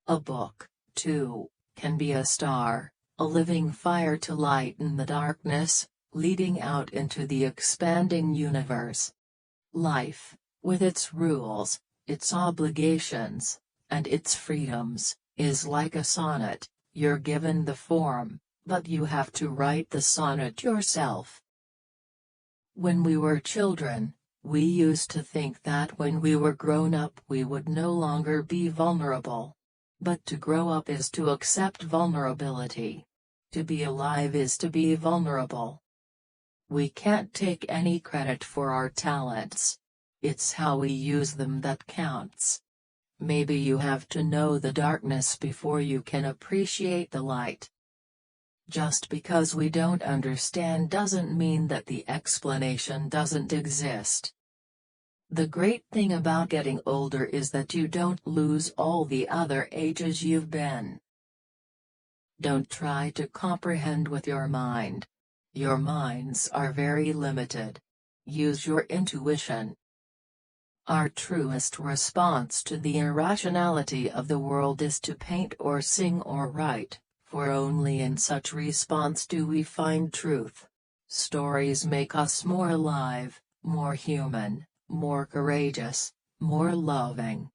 A book, too, can be a star, a living fire to lighten the darkness, leading out into the expanding universe. Life, with its rules, its obligations, and its freedoms, is like a sonnet. You're given the form, but you have to write the sonnet yourself. When we were children, we used to think that when we were grown up we would no longer be vulnerable. But to grow up is to accept vulnerability. To be alive is to be vulnerable. We can't take any credit for our talents. It's how we use them that counts. Maybe you have to know the darkness before you can appreciate the light. Just because we don't understand doesn't mean that the explanation doesn't exist. The great thing about getting older is that you don't lose all the other ages you've been. Don't try to comprehend with your mind. Your minds are very limited. Use your intuition. Our truest response to the irrationality of the world is to paint or sing or write, for only in such response do we find truth. Stories make us more alive, more human, more courageous, more loving.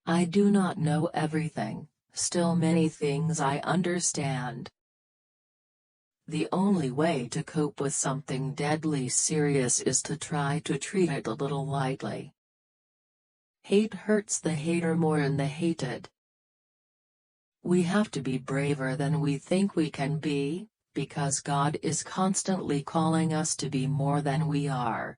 I do not know everything, still many things I understand. The only way to cope with something deadly serious is to try to treat it a little lightly. Hate hurts the hater more than the hated. We have to be braver than we think we can be, because God is constantly calling us to be more than we are.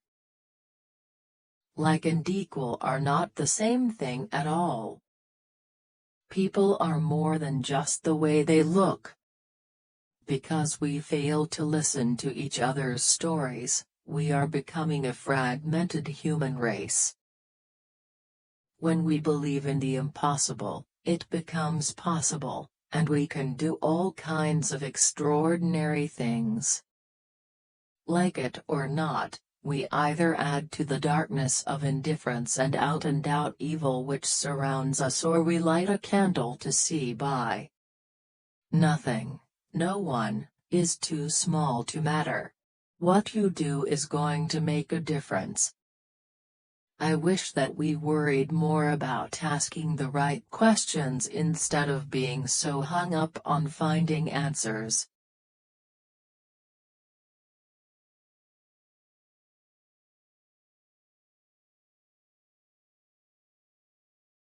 Like and equal are not the same thing at all. People are more than just the way they look. Because we fail to listen to each other's stories, we are becoming a fragmented human race. When we believe in the impossible, it becomes possible, and we can do all kinds of extraordinary things. Like it or not, we either add to the darkness of indifference and out-and-out evil which surrounds us, or we light a candle to see by. Nothing, no one, is too small to matter. What you do is going to make a difference. I wish that we worried more about asking the right questions instead of being so hung up on finding answers.